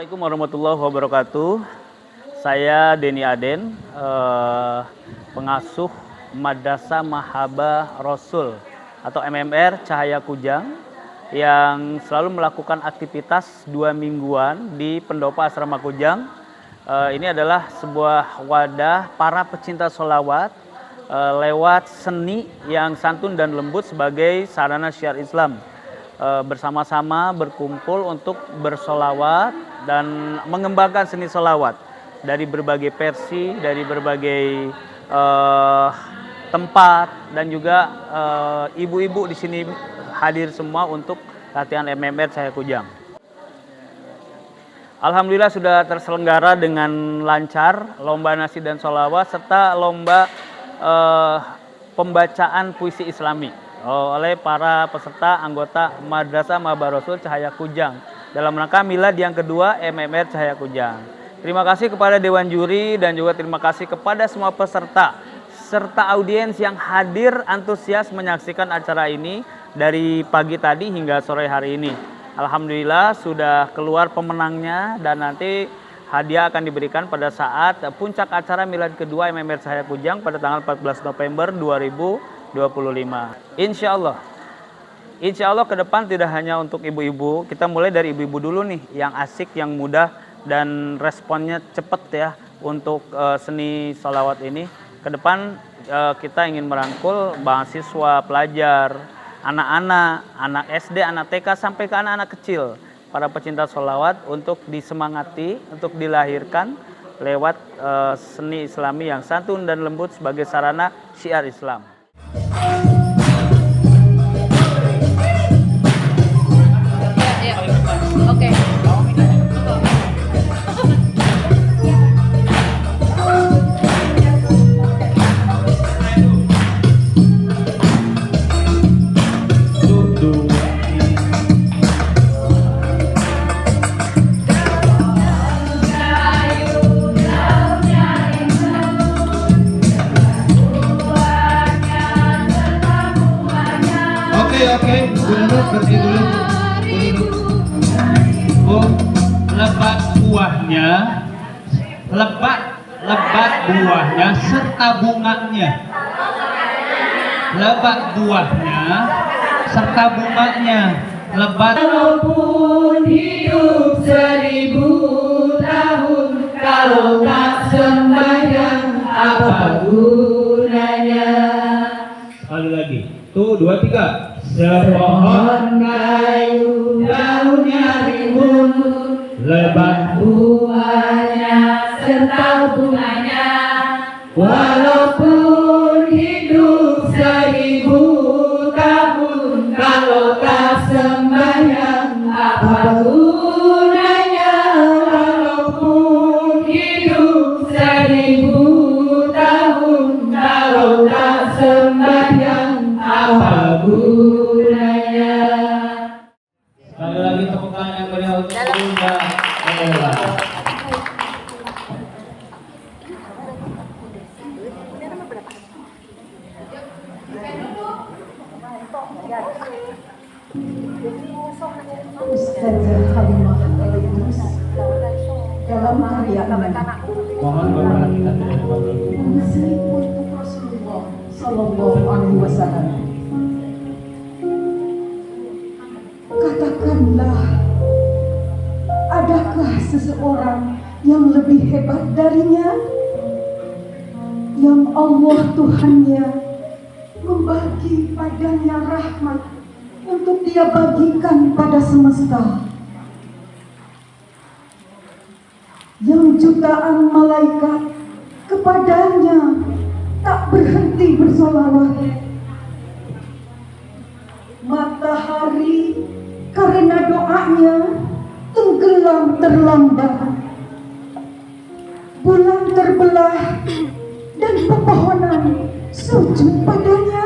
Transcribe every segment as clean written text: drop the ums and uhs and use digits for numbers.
Assalamualaikum warahmatullahi wabarakatuh. Saya Denny Aden, pengasuh Madrasah Mahabbah Rasul atau MMR Cahaya Kujang yang selalu melakukan aktivitas 2 mingguan di Pendopo Asrama Kujang. Ini adalah sebuah wadah para pecinta sholawat lewat seni yang santun dan lembut sebagai sarana syiar Islam. Bersama-sama berkumpul untuk bersolawat dan mengembangkan seni solawat dari berbagai versi, dari berbagai tempat, dan juga ibu-ibu di sini hadir semua untuk latihan MMR Cahaya Kujang. Alhamdulillah sudah terselenggara dengan lancar lomba nasi dan solawat serta lomba pembacaan puisi Islami oleh para peserta anggota Madrasah Mahabbah Rasul Cahaya Kujang dalam rangka milad yang kedua MMR Cahaya Kujang. Terima kasih kepada Dewan Juri dan juga terima kasih kepada semua peserta serta audiens yang hadir antusias menyaksikan acara ini dari pagi tadi hingga sore hari ini. Alhamdulillah sudah keluar pemenangnya dan nanti hadiah akan diberikan pada saat puncak acara milad kedua MMR Cahaya Kujang pada tanggal 14 November 2025. Insya Allah ke depan tidak hanya untuk ibu-ibu, kita mulai dari ibu-ibu dulu nih, yang asik, yang mudah, dan responnya cepat ya untuk seni sholawat ini. Ke depan kita ingin merangkul mahasiswa, pelajar, anak-anak, anak SD, anak TK, sampai ke anak-anak kecil, para pecinta sholawat untuk disemangati, untuk dilahirkan lewat seni Islami yang santun dan lembut sebagai sarana syiar Islam. Oke. Oke, dulu berhenti dulu. Oh, lebat buahnya, lebat buahnya serta bunganya. Lebat buahnya serta bunganya. Lebat. Walaupun hidup 1000 tahun, kalau tak sembahyang apa gunanya? Sekali lagi. Tuh, 2, 3. Sepohon kayu daunnya rimbun, lebat buahnya serta bunganya. Walaupun hidup 1000 tahun, kalau tak sembahyang apa gunanya? Walaupun hidup 1000 tahun, kalau tak sembahyang apa gunanya? Sekali lagi tepuk tangan yang meriah untuk Bunda Ella. Ustazah Halimah Al-Idrus dalam karyanya Mohon berperhatian dari Bapak. Muslim untuk Rasulullah Sallallahu Alaihi Wasallam. Katakanlah, adakah seseorang yang lebih hebat darinya, yang Allah Tuhannya membagi padanya rahmat untuk dia bagikan pada semesta, yang jutaan malaikat kepadanya tak berhenti bersolawat. Matahari karena doanya tenggelam terlambat, bulan terbelah dan pepohonan sujud padanya.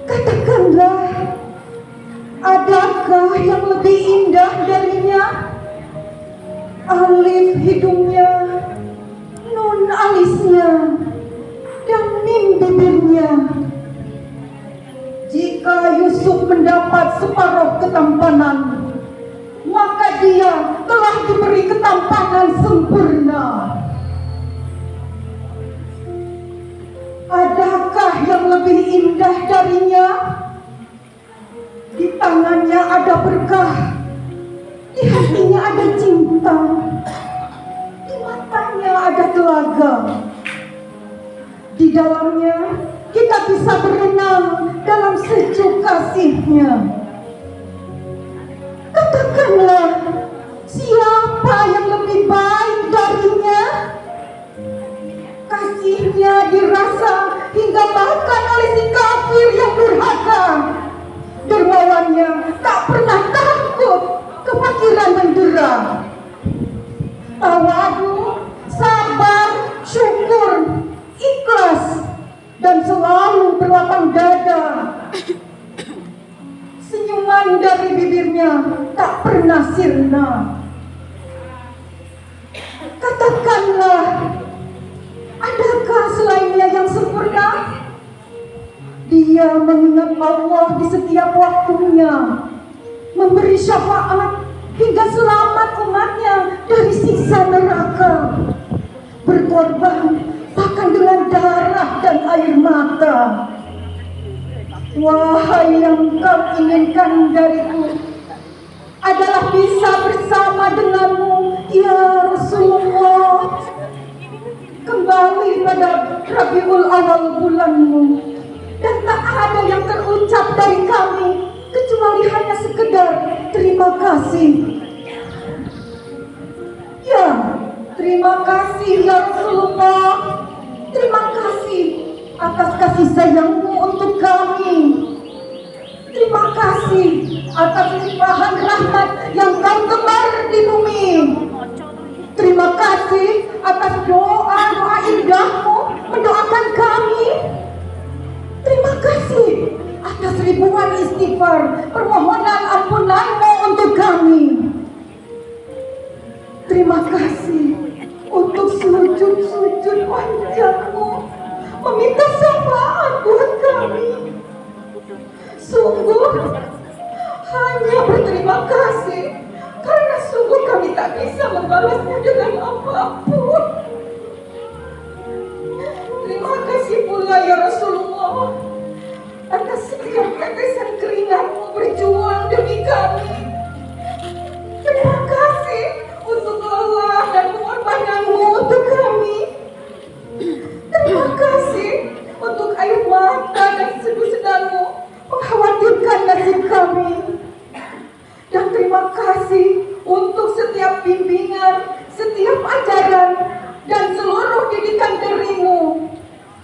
Katakanlah, adakah yang lebih indah darinya? Alif hidungnya, nun alisnya, dan mim bibirnya. Jika Yusuf mendapat separuh ketampanan, maka dia telah diberi ketampanan sempurna. Adakah yang lebih indah darinya? Di tangannya ada berkah, di hatinya ada cinta, di matanya ada telaga. Di dalamnya kita bisa berenang dalam sejuk kasihnya. Katakanlah, siapa yang lebih baik darinya? Kasihnya dirasa hingga bahkan oleh si kafir yang durhaka. Dermawannya tak pernah takut kefakiran mendera. Tawadu, sabar, syukur, ikhlas, dan selalu berlapang dada. Senyuman dari bibirnya tak pernah sirna. Katakanlah, adakah selainnya yang sempurna? Dia mengingat Allah di setiap waktunya, memberi syafaat hingga selamat umatnya dari siksa neraka, berkorban bahkan dengan darah dan air mata. Wahai yang kau inginkan dariku adalah bisa bersama denganmu ya Rasulullah, kembali pada Rabiul Awal bulanmu. Dan tak ada yang terucap dari kami kecuali hanya sekedar terima kasih. Ya, terima kasih ya Rasulullah. Terima kasih atas kasih sayangmu untuk kami. Terima kasih atas limpahan rahmat yang kau tebar di bumi. Terima kasih atas doa-doa indahmu mendoakan kami. Terima kasih atas ribuan istighfar permohonan ampunanmu untuk kami. Terima kasih untuk sujud-sujud panjangmu meminta syafaat buat kami. Sungguh hanya berterima kasih karena sungguh kami tak bisa membalasnya dengan apapun. Terima kasih pula ya Rasulullah atas setiap tetesan keringatmu berjuang demi kami. Terima kasih untuk lelah dan pengorbananmu untuk kami. Terima kasih untuk air mata dan sedu-sedamu mengkhawatirkan nasib kami. Dan terima kasih untuk setiap bimbingan, setiap ajaran, dan seluruh didikan darimu.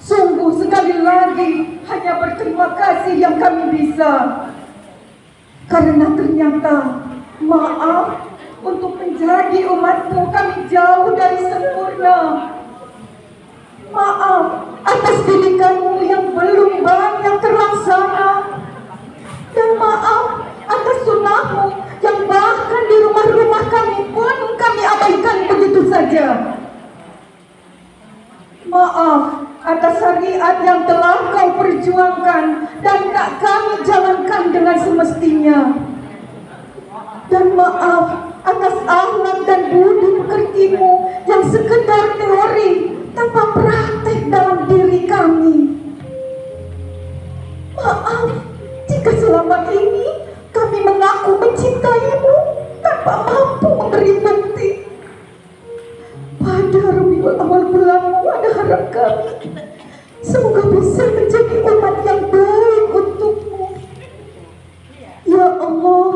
Sungguh sekali lagi hanya berterima kasih yang kami bisa. Karena ternyata maaf untuk menjadi umatmu kami jauh dari sempurna. Maaf atas didikanmu yang belum banyak terlaksana. Dan maaf atas sunnahmu yang bahkan di rumah-rumah kami pun kami abaikan begitu saja. Maaf atas syariat yang telah kau perjuangkan dan tak kami jalankan dengan semestinya. Dan maaf atas akhlak dan budi pekertimu yang sekedar teori tanpa praktek dalam diri kami. Maaf jika selama ini kami mengaku mencintaimu tanpa mampu memberi bukti. Pada Rabiul Awal bulanmu ada harap kami semoga bisa menjadi umat yang baik untukmu. Ya Allah,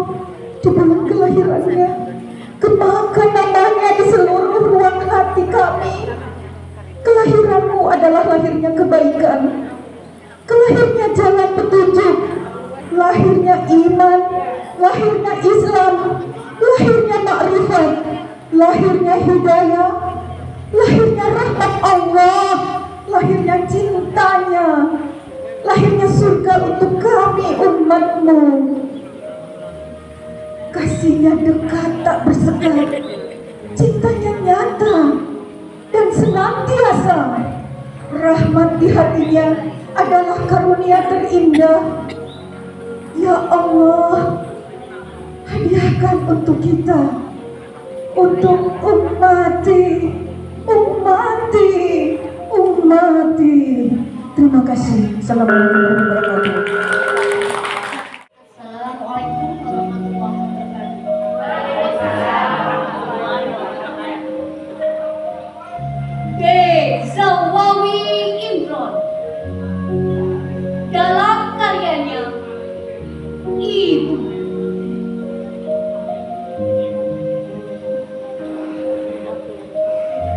di bulan kelahirannya gemakan namanya di seluruh ruang hati kami. Kelahiranmu adalah lahirnya kebaikan, kelahirnya jalan petunjuk, lahirnya iman, lahirnya Islam, lahirnya makrifat, lahirnya hidayah, lahirnya rahmat Allah, lahirnya cintanya, lahirnya surga untuk kami umatmu. Kasihnya dekat tak bersekat, cintanya nyata dan senantiasa. Rahmat di hatinya adalah karunia terindah. Ya Allah, hadiahkan untuk kita untuk ummati, ummati, ummati. Terima kasih. Assalamualaikum warahmatullahi wabarakatuh. Assalamualaikum warahmatullahi wabarakatuh. Zawawi Imron dalam karyanya Ibu.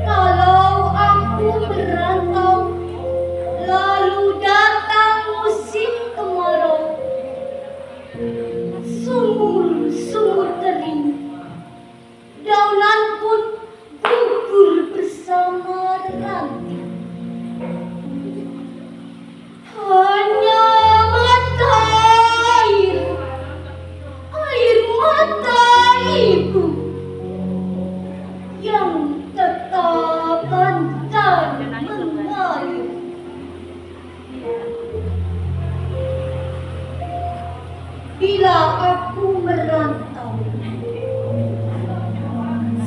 Kalau aku merantau, lalu datang musim kemarau, sumur-sumur kering, daunan pun gugur bersama ranting. Hanya mata air mata ibu yang tetap pancar mengalir. Bila aku merantau,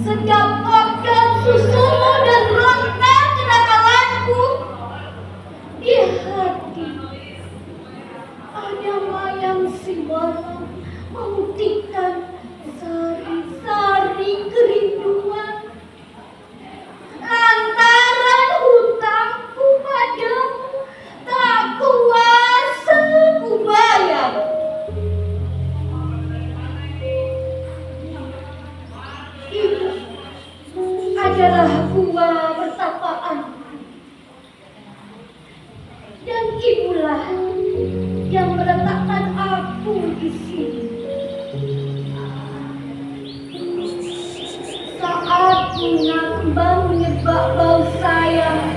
setiap dan susumu dan ronta kenakalanku di hati ada mayang siwalan memutihkan sari-sari kerinduan. Lantaran hutangku padamu tak kuasa ku bayar. Ibu adalah buah pertapaan, dan ibulah yang meletakkan aku di sini. Saat bunga kembang menyebak bau sayang,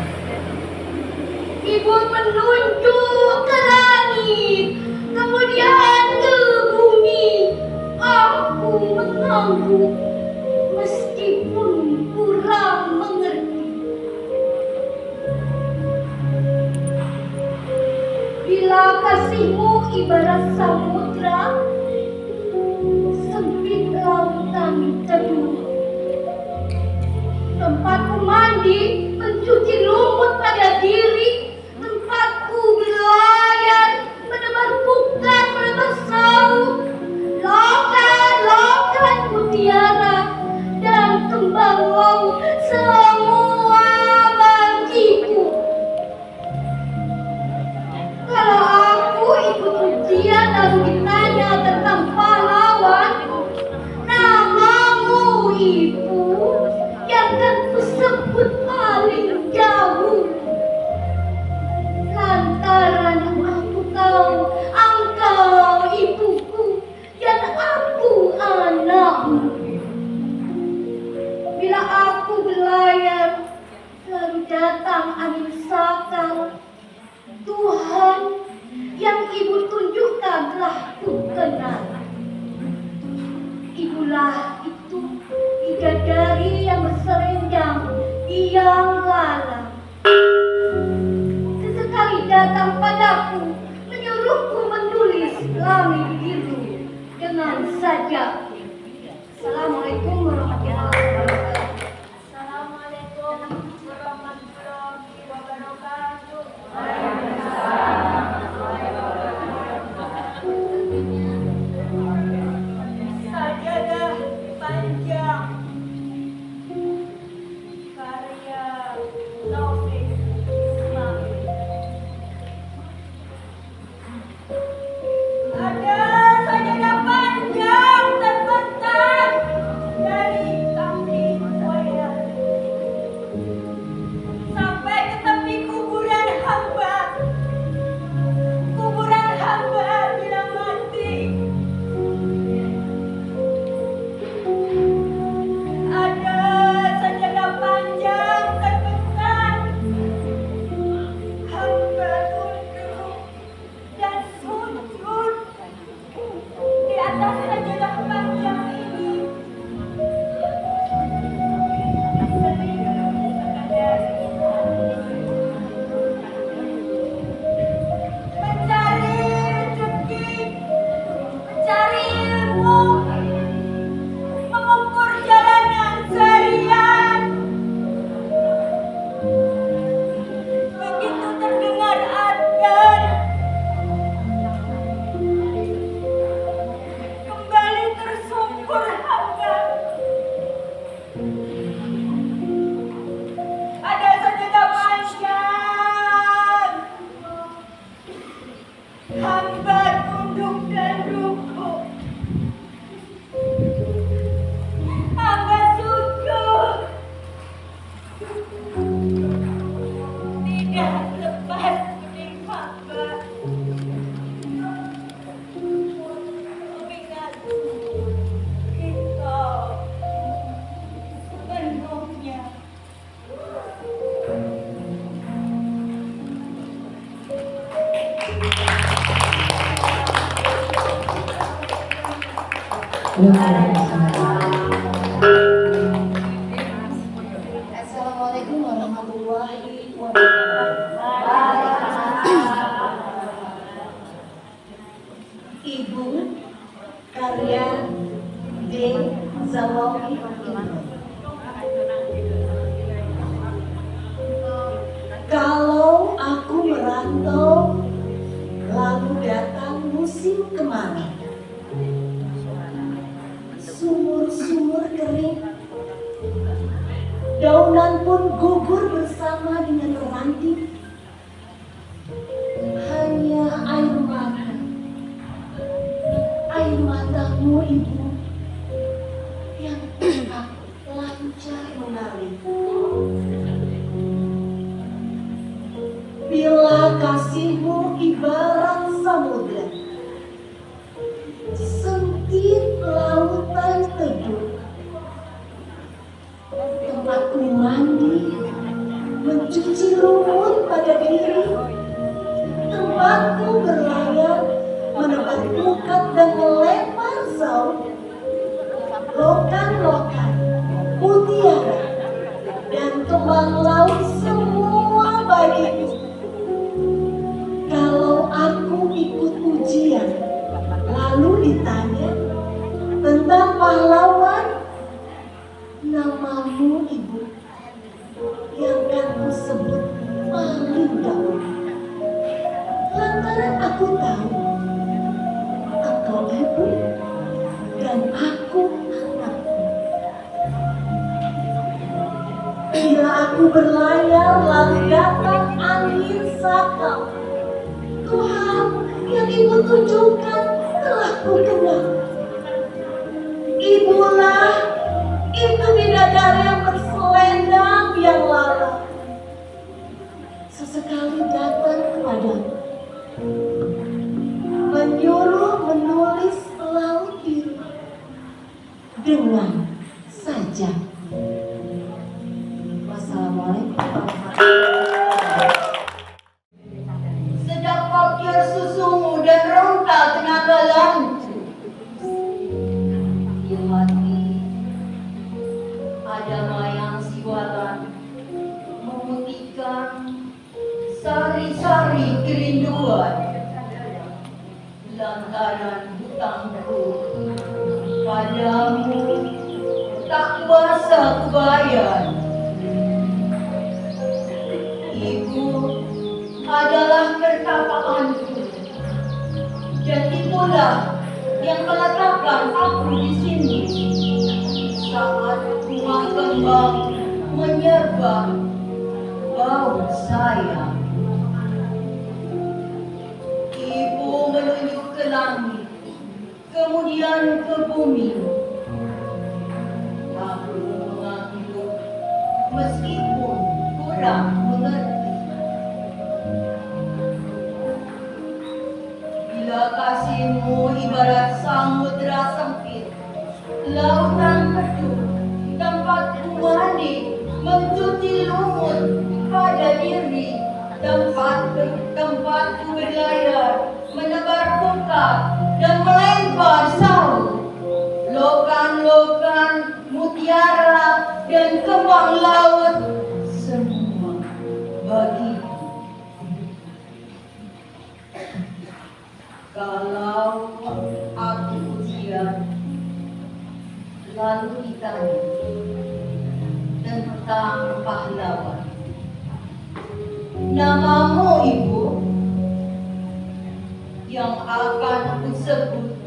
ibu menunjuk ke langit, kemudian ke bumi. Aku mengangguk meskipun kurang mengerti. Bila kasihmu ibarat samudra, sempit lautan teduh. Tempatku mandi, mencuci lumut pada diri. Tempatku berlayar, menebar pukat, menebar saut. Lokan mutiara dan kembang laut, semua bagiku. Kalau aku ikut ujian lalu ditanya tentang pahlawan, namamu ibu yang akan kusebut paling jauh. Lantaran aku tahu engkau ibuku dan aku anakmu. Bila aku berlayar, lalu datang angin sakal, Tuhan yang ibu tunjukkan telah ku kenal. Ibulah itu bidadari yang berselendang biang lala. Sesekali datang padaku, menyuruhku menulis langit biru dengan sajak. Assalamualaikum warahmatullahi wabarakatuh. Assalamualaikum warahmatullahi wabarakatuh. Sajadah panjang karya Taufik Ismail. Ada sajadah panjang terbentang dari kaki buaya sampai ke tepi kuburan hamba bila mati. Ada sajadah panjang terbentang, hamba tunduk dan sujud di atas sajadah panjang ini. Mencari rezeki, mencari ilmu, mengukur jalanan Assalamualaikum warahmatullahi wabarakatuh. Ibu karya D. Zawawi Imron. Kalau aku merantau, lalu datang musim kemarau, sumur-sumur kering, daunan pun gugur bersama dengan ranting. Hanya air matamu ibu, yang tetap lancar mengalir. Bila kasihmu ibarat samudra, sempit lautan teduh, tempatku mandi, mencuci lumut pada diri, tempatku berlayar, menebar pukat dan melempar saut, lokan-lokan, mutiara, dan kembang laut semua bagiku. Kalau aku ikut ujian, lalu ditanya tentang pahlawan, namamu ibu yang kan ku sebut paling dahulu. Lantaran aku tahu engkau ibu dan aku anakku. Bila aku berlayar lalu datang angin sakau, Tuhan yang ibu tunjukkan telah ku kenal. Ibulah itu bidadari yang berselendang yang lala, sesekali datang kepadamu, menyuruh menulis laut biru dengan saja. Wassalamualaikum warahmatullahi wabarakatuh. Sedap kopior susumu dan ronta tenaga lancu. Di hati ada mayang siwalan memutihkan sari-sari kerinduan. Lantaran hutangku padamu tak kuasa kubayar. Ibu adalah perkataanku, dan itulah yang meletakkan aku di sini saat rumah kembang menyerba bau sayang. Ibu menunjuk ke langit, kemudian ke bumi. Aku mengangguk meskipun kurang mengerti. Bila kasihmu ibarat samudra sempit, lautan teduh, tempatku mandi, mencuci lumut pada diri, tempatku berlayar, menebar pukat dan melempar saut, lokan-lokan, mutiara dan kembang laut, semua bagiku. Kalau aku ujian, lalu ditanya tentang pahlawan, namamu ibu yang akan kusebut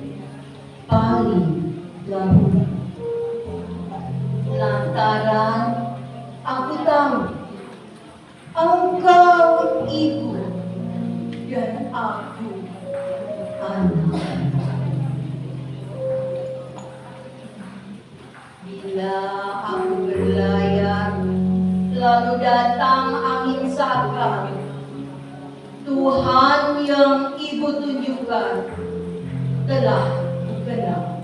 paling dahulu. Lantaran aku tahu engkau ibu dan aku anak. Bila aku berlayar, lalu datang angin sakar, Tuhan yang ibu tunjukkan telah kukenal.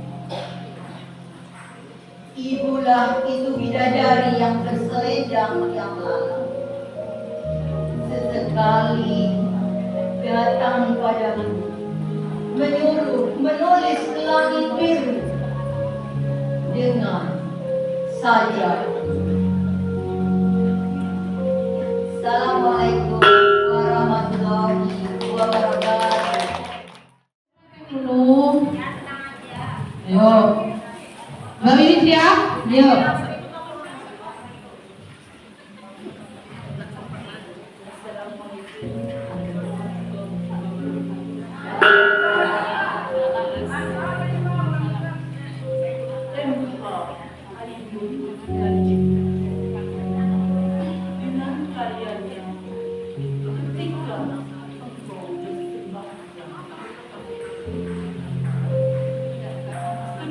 Ibulah itu bidadari yang berselendang yang lalu, sesekali datang padamu, menyuruh menulis langit biru dengan saja. Assalamualaikum warahmatullahi wabarakatuh. Dulu. Ayo. Mbak Wiwi siap? Ayo.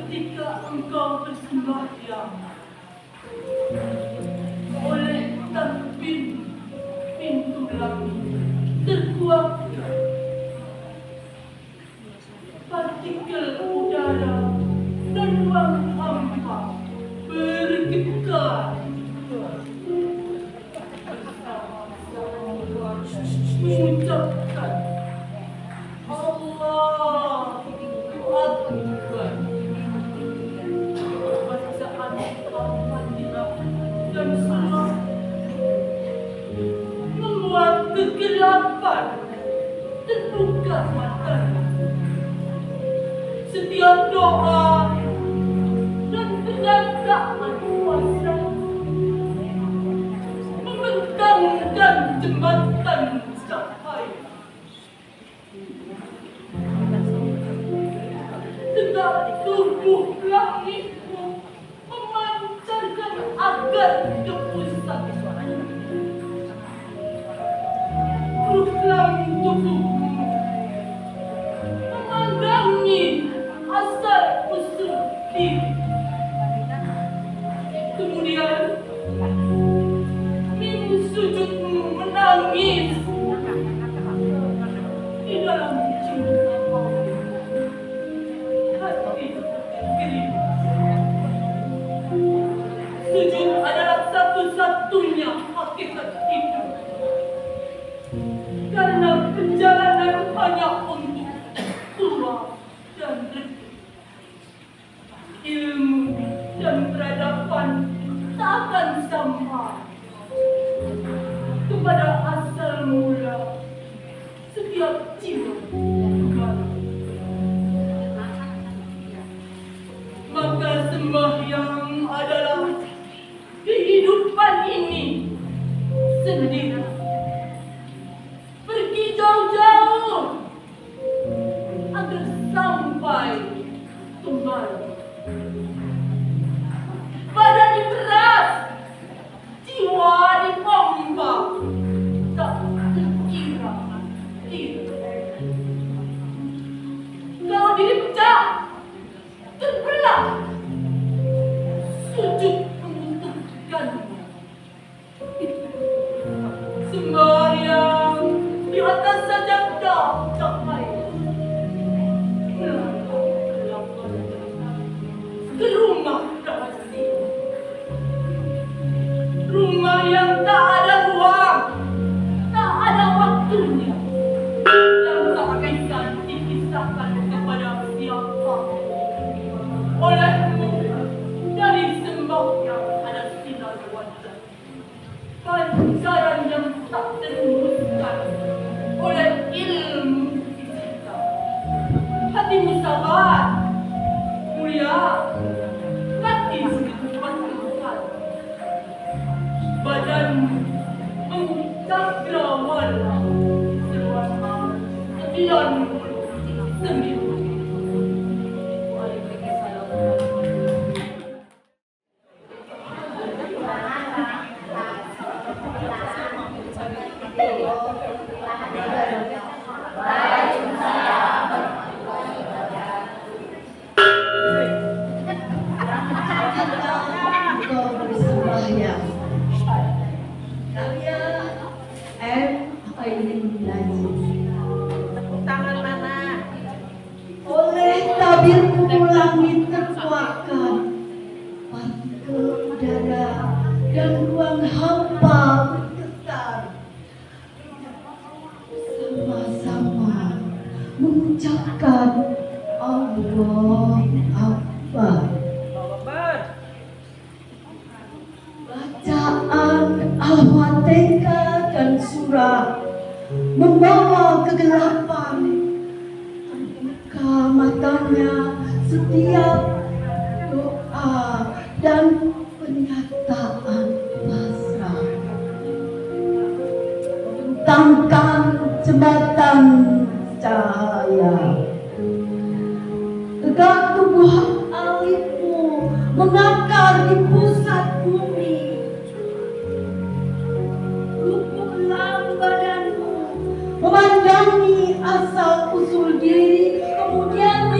Ketika engkau bersembahyang oleh tanbin pintu langit terkuatkan, partikel udara dan ruang hampa bergetar mengucapkan Allah Akbar. Bacaan Al-Fatihah dan surah membuat kegelapan terbuka mata. Setiap doa dan penyataan puasa membentangkan jembatan cahaya. Tegak tubuh langitmu memancarkan agar ke pusat. Program tubuhmu memandangi asal usul diri. Kemudian mim sujudmu menangis di dalam cinta. Hati kering. Sujud adalah satu-satunya hakikat hidup. Karena perjalanan hanya untuk tuah dan rezeki. Ilmu dan peradaban tak akan sampai kepada asal mula setiap jiwa baru. Maka sembahyang adalah kehidupan ini sendiri. Pergi jauh-jauh agar sampai kembali. Badan diperas, jiwa dipompa, tak terkira. Kalau diri pecah, terbelah, sujud membutuhkanmu. Sembahyang di atas sajadah cahaya, ke rumah rahasia, rumah yang tak ada ruang, tak ada waktunya, yang tak akan dikisahkan kepada siapa. Olehmu dari sembahyang ada sinar wajah, pancaran yang tak terhembuskan oleh ilmu fisika. Hatimu sabar, mulia, hati segitu pasangkan. Badanmu mencakrawala seluas 99. Engkau bersembahyang. Saya Aileen Najib. Tangan mana? Oleh tabirmu langit terkuatkan, partikel udara dan ruang hampa bergetar. Sama-sama mengucapkan Allah Akbar. bahwa tekad dan surah membawa kegelapan. Terbuka matanya setiap doa dan pernyataan pasrah. Bentangkan jembatan cahaya. Tegak tubuh alitmu mengakar di pusat bumi. Lupuklah badanmu memandangi asal usul diri, kemudian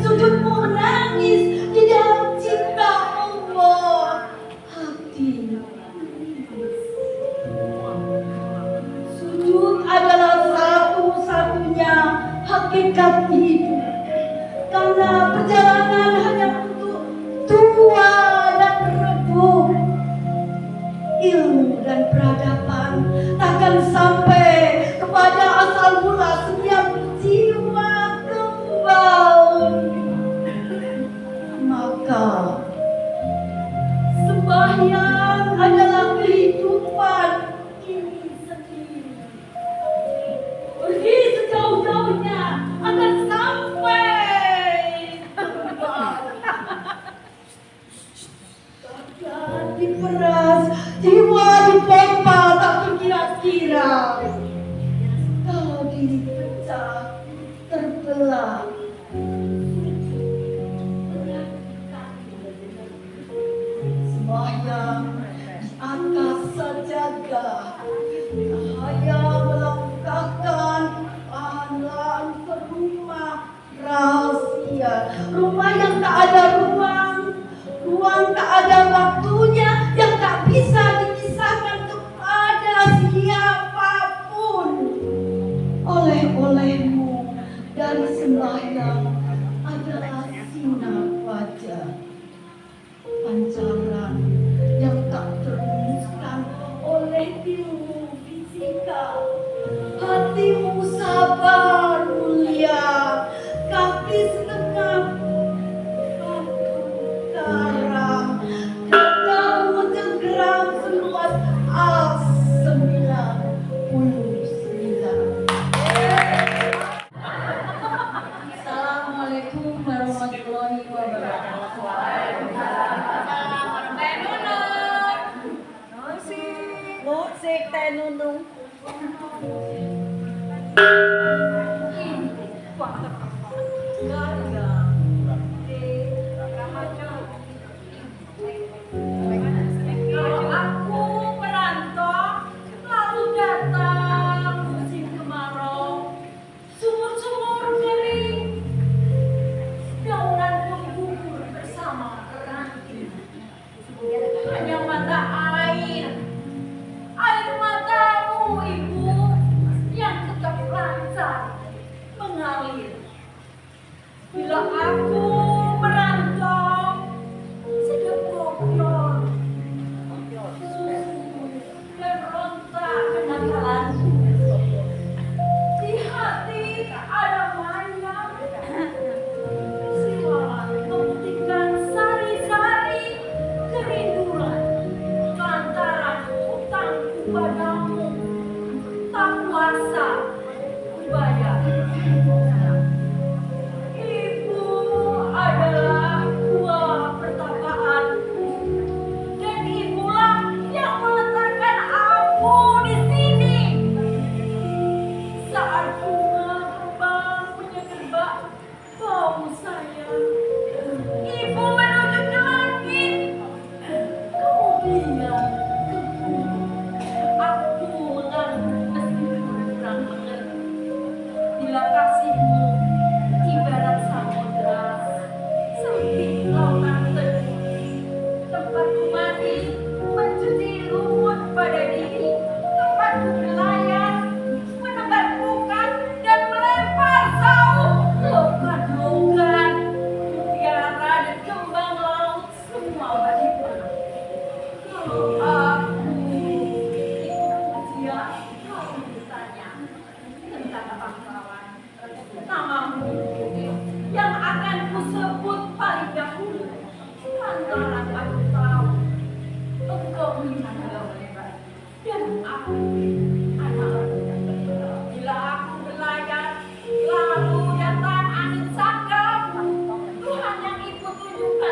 sujudmu menangis di dalam cinta Allah. Hati sujud adalah satu-satunya hakikat hidup, karena perjalanan hanya untuk tua dan redup. Ilmu dan peradaban takkan sampai kepada asal mula setiap jiwa kembal. Maka sembahyang adalah kehidupan ini sendiri. Pergi sejauh-jauhnya akan sampai kembal. Badan diperas, jiwa dipompa tak terkira-kira. Kalau diri pecah, terbelah. Sembahyang di atas sajadah, cahaya melangkahkan pahlawan ke rumah rahasia. Rumah yang tak ada ruang, ruang tak ada waktunya, yang tak bisa dipisahkan kepada siapapun. Oleh-olehmu dari sembahyang adalah sinar wajah, pancaran yang tak terrumuskan oleh ilmu fisika. Hatimu sabar mulia, kaki setengah batu karang, dadamu tenggelam seluas A99. Assalamualaikum warahmatullahi wabarakatuh. Musik tenunung. Aku perantau, lalu datang musim kemarau, sumur-sumur kering, daunan menggugur bersama ranting. Hanya mata air matamu ibu yang tetap lancar.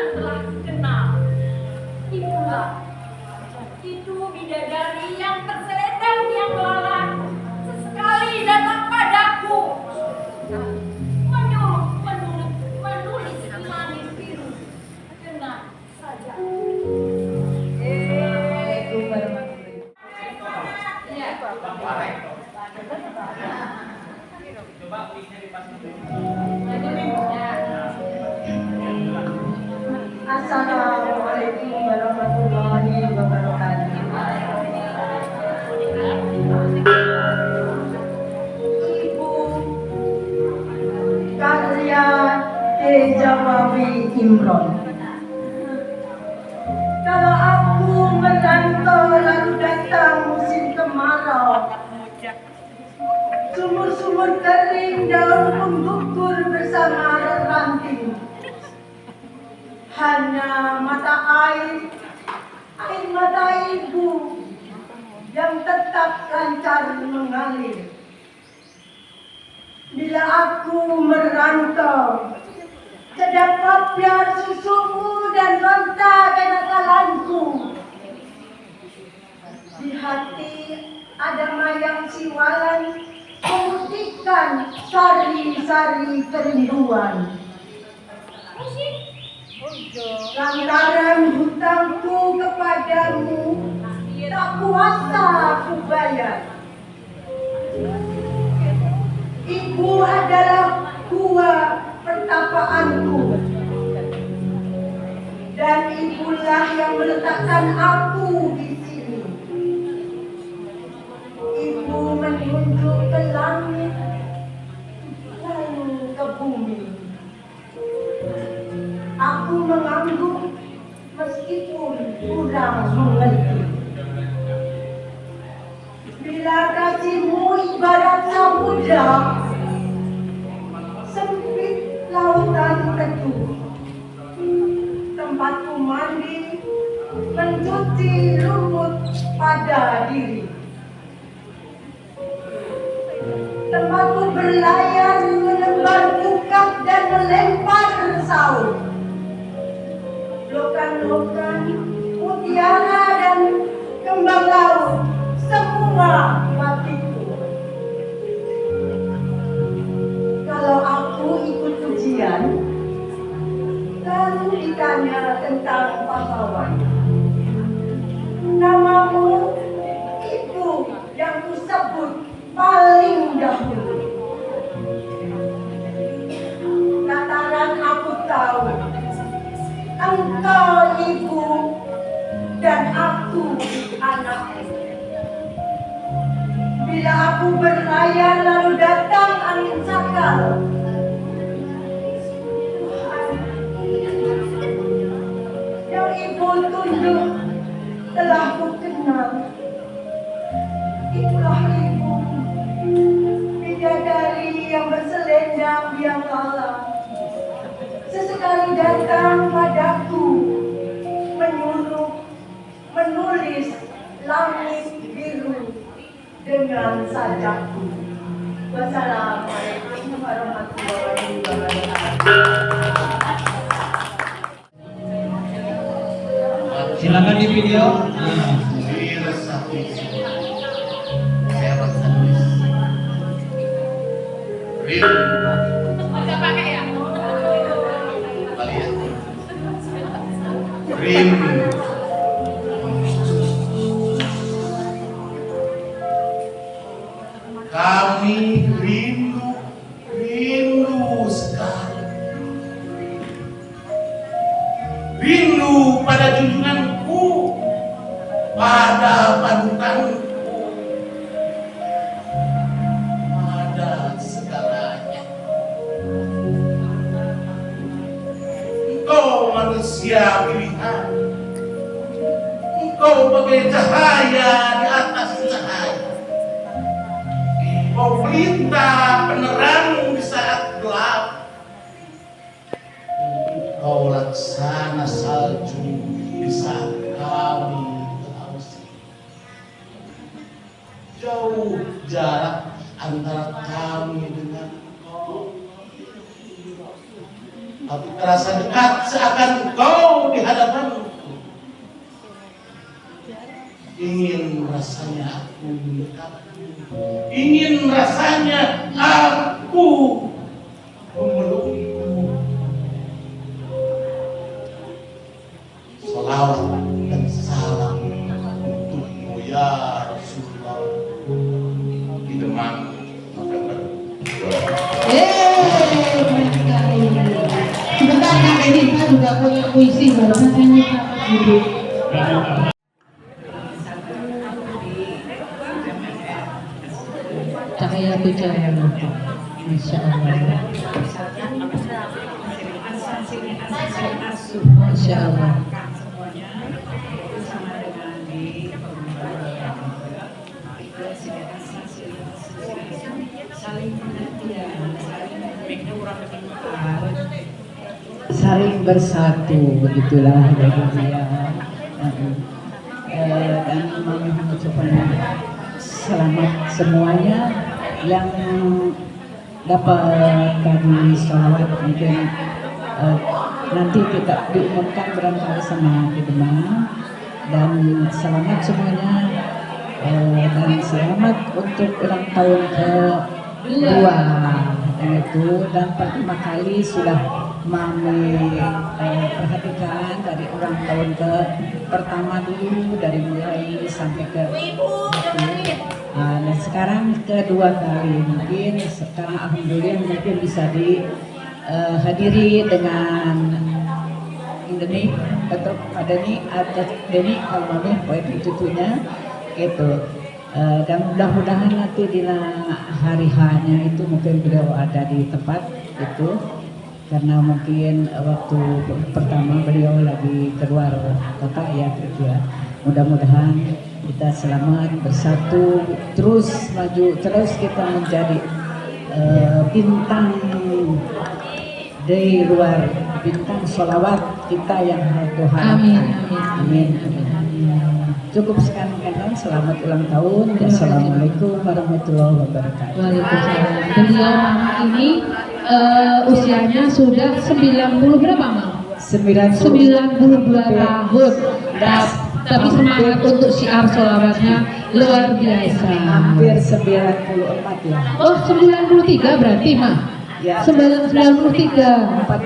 dan telah kenal. Itulah itu bidadari yang terselendang yang lalat sesekali datang padaku menulis manis biru dengan saja. Assalamualaikum warahmatullahi Assalamualaikum warahmatullahi wabarakatuh. Ibu karya Dejawawi Imron. Kalau aku merantau lalu datang musim kemarau, sumur-sumur kering daun pun gugur bersama ranting. Hanya mata air mata ibu yang tetap lancar mengalir. Bila aku merantau, terdapat biar susumu dan ronta kenakalanku. Di hati ada mayang siwalan memutihkan sari-sari kerinduan. Lantaran hutangku kepadamu tak kuasa ku bayar. Ibu adalah gua pertapaanku, dan ibulah yang meletakkan aku di sini. Ibu menunjuk ke langit, lalu ke bumi. Aku mengangguk meskipun kurang mengerti. Bila kasihmu ibarat samudra, sempit lautan teduh, tempatku mandi, mencuci lumut pada diri. Tempatku berlayar, menebar bukat dan melempar saut. Lokan-lokan, mutiara dan kembang laut, semua matiku. Kalau aku ikut ujian, lalu ditanya tentang pahlawan, namamu itu yang kusebut paling dahulu. Lantaran aku tahu engkau ibu dan aku anakku. Bila aku berlayar lalu datang angin sakal, yang ibu tunjuk telah ku kenal. Itulah ibu, bidadari yang berselendang biang lala. Sesekali datang padaku, menyuruh menulis langit biru dengan sajaku. Wassalamualaikum warahmatullahi wabarakatuh. Silakan di video. Kami rindu sekali. Rindu pada junjunganku, pada panutanku, pada segalanya. Engkau manusia pilihan. Engkau bagai cahaya di atas cahaya. Engkau pelita penerang di saat gelap. Engkau laksana salju di saat kami berhaus. Jauh jarak antara kami dengan engkau. Hati terasa dekat seakan kau di hadapanku. Ingin rasanya aku mendekatmu. Ingin rasanya aku memelukmu. Salawat dan salam untukmu ya Rasulullah. Di Demang, November. Baik sekali. Sebentar Kak Denita juga punya puisi barusan saya minta Ibu. Cahaya ku cahaya mata. Masya Allah. Masya Allah. Saling bersatu, begitulah ya. Dan mengucapkan selamat semuanya yang dapat kami sholawat mungkin nanti kita diumumkan barangkali sama di Demang. Dan selamat semuanya dan selamat untuk ulang tahun kedua itu, dan pertama kali sudah Mami perhatikan dari ulang tahun ke pertama dulu, dari mulai sampai ke dan sekarang kedua kali. Mungkin sekarang alhamdulillah mungkin bisa dihadiri dengan ini atau Deni atau Deni kalau Mami poin cucunya gitu. Dan mudah-mudahan nanti di hari hanya itu mungkin beliau ada di tempat itu, karena mungkin waktu pertama beliau lagi keluar kota ya gitu ya. Mudah-mudahan kita selamat bersatu, terus maju, terus kita menjadi bintang di luar, bintang sholawat kita yang Tuhan. Amin. Amin. Amin. Cukup sekian mungkin. Selamat ulang tahun. Assalamualaikum warahmatullahi wabarakatuh. Waalaikumsalam. Beliau ini usianya sudah 90 berapa, Mang? 92 tahun. Tapi semangat untuk syiar sholawatnya luar biasa. Hampir 94 ya. Oh, 93 berarti, Mah? Ya. 93,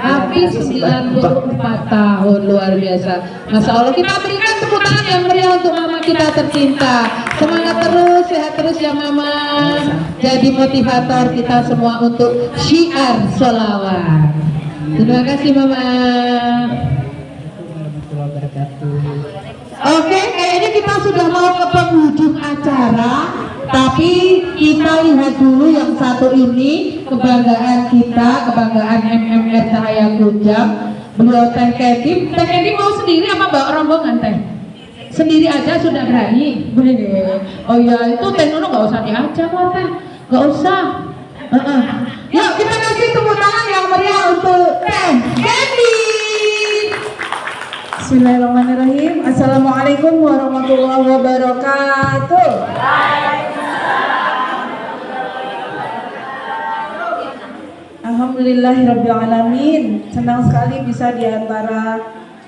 hampir 94 tahun, luar biasa. Masya Allah, kita berikan tepuk tangan yang meriah untuk mama kita tercinta. Semangat terus, sehat terus ya mama. Jadi motivator kita semua untuk syiar sholawat. Terima kasih mama. Oke, kayaknya kita sudah mau ke penghujung acara. Tapi kita lihat dulu yang satu ini, kebanggaan kita, kebanggaan MMR Cahaya Kujang. Beliau Teh Kedi. Teh Kedi mau sendiri apa bawa rombongan Teh? Sendiri aja sudah berani. Oh iya, itu Teh Nunu nggak usah diajak kok Teh, nggak usah. Yuk kita kasih tepuk tangan yang meriah untuk Teh Kedi. Bismillahirrahmanirrahim. Assalamualaikum warahmatullahi wabarakatuh. Alhamdulillahirrabbilalamin. Senang sekali bisa diantara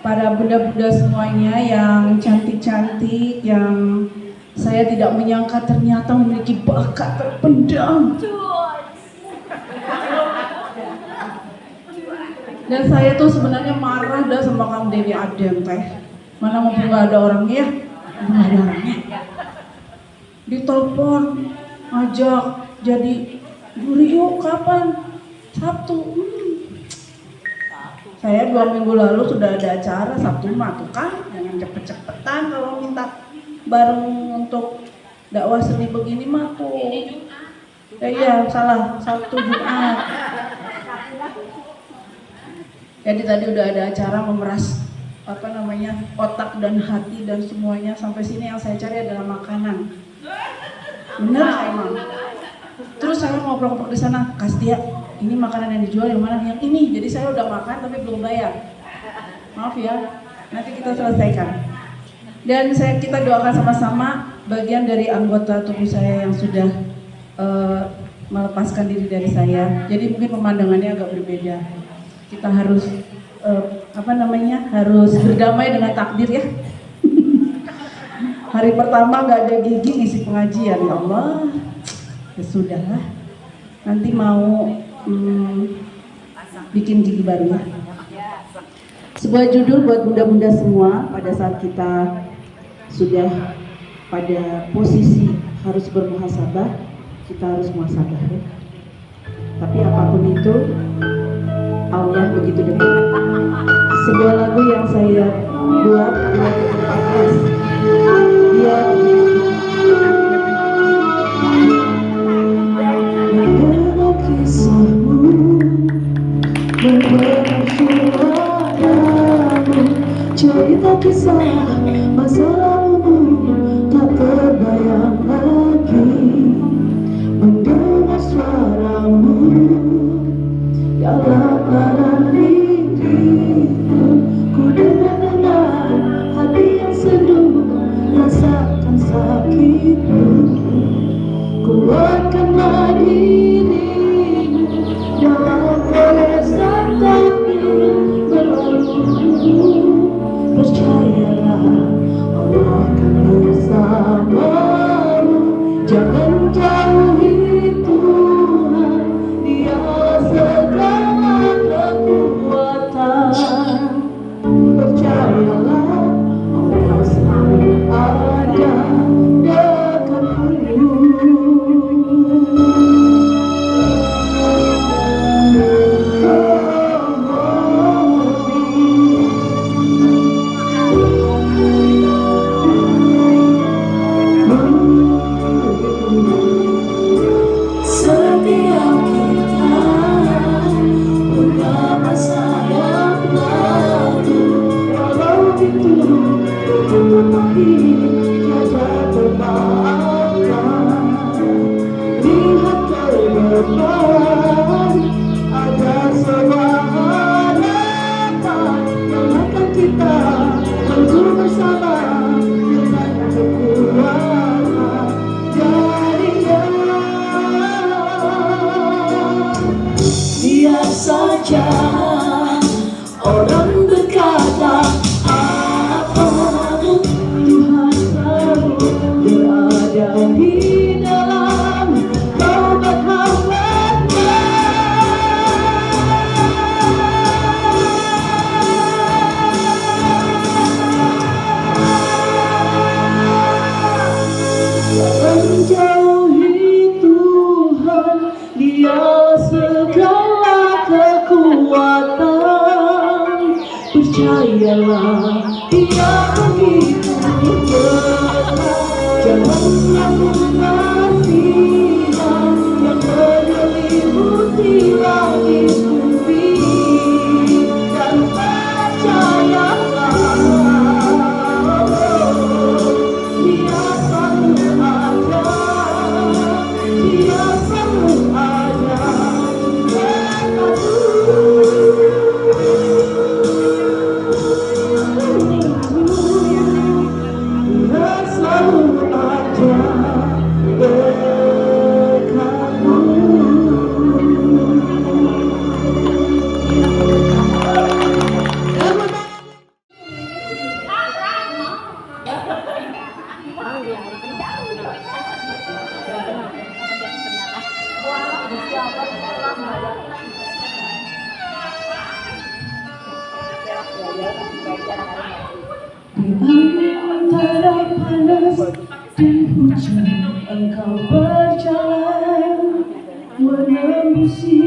para bunda-bunda semuanya yang cantik-cantik, yang saya tidak menyangka ternyata memiliki bakat terpendam. Dan saya tuh sebenarnya marah dah sama Kang Dewi Adem Teh. Mana mau nggak ada orangnya, nggak ada orangnya. Ditelepon, ngajak, jadi Juri yuk kapan? Sabtu. Saya 2 minggu lalu sudah ada acara Sabtu mah tuh kan, jangan cepet-cepetan kalau minta bareng untuk dakwah seni begini mah tuh. Iya salah, Sabtu Jumat. Jadi tadi udah ada acara memeras otak dan hati dan semuanya. Sampai sini yang saya cari adalah makanan. Bener emang. Terus saya ngobrol-ngobrol di sana, Kastia, ini makanan yang dijual yang mana? Yang ini. Jadi saya udah makan tapi belum bayar. Maaf ya, nanti kita selesaikan. Dan kita doakan sama-sama bagian dari anggota tubuh saya yang sudah melepaskan diri dari saya. Jadi mungkin pemandangannya agak berbeda. kita harus harus berdamai dengan takdir ya. Hari pertama nggak ada gigi isi pengajian, ya Allah, ya sudahlah. Nanti mau bikin gigi baru ya. Sebuah judul buat bunda-bunda semua pada saat kita sudah pada posisi harus bermuhasabah, kita harus muhasabah ya. Tapi apapun itu, Allah begitu dekat. Sebuah lagu yang saya buat 2014. Dia mendengar kisahmu, mendengar suaramu, cerita kisah masa lalumu tak terbayang lagi. Mendengar suaramu dalam badan diriku, ku dengar hati yang seduh, rasakan sakitmu. Kuatkanlah dirimu dalam goresan takdir berlalu. Percayalah Allah akan bersamamu. Jangan jauhi Tuhan, Dia segala kekuatan. Percayalah Allah selalu ada dekatmu. Setiap kita punya masa yang lalu, walau itu tetapi tiada termaafkan. Lihat ke depan, ada sebuah harapan yang akan kita maju bersama dengan kekuatan dari biar saja orang berkata apa, Tuhan selalu berada di dalam taubat hamba-Nya. Menjauhi Tuhan, Dia segala kekuatan. Percayalah Dia begitu dekat. Janganlah mengasihan yang menyelimuti langit bumi, dan percayalah Dia selalu ada. Dia selalu ada Dia selalu ada di antara panas dan hujan, Engkau berjalan menembusi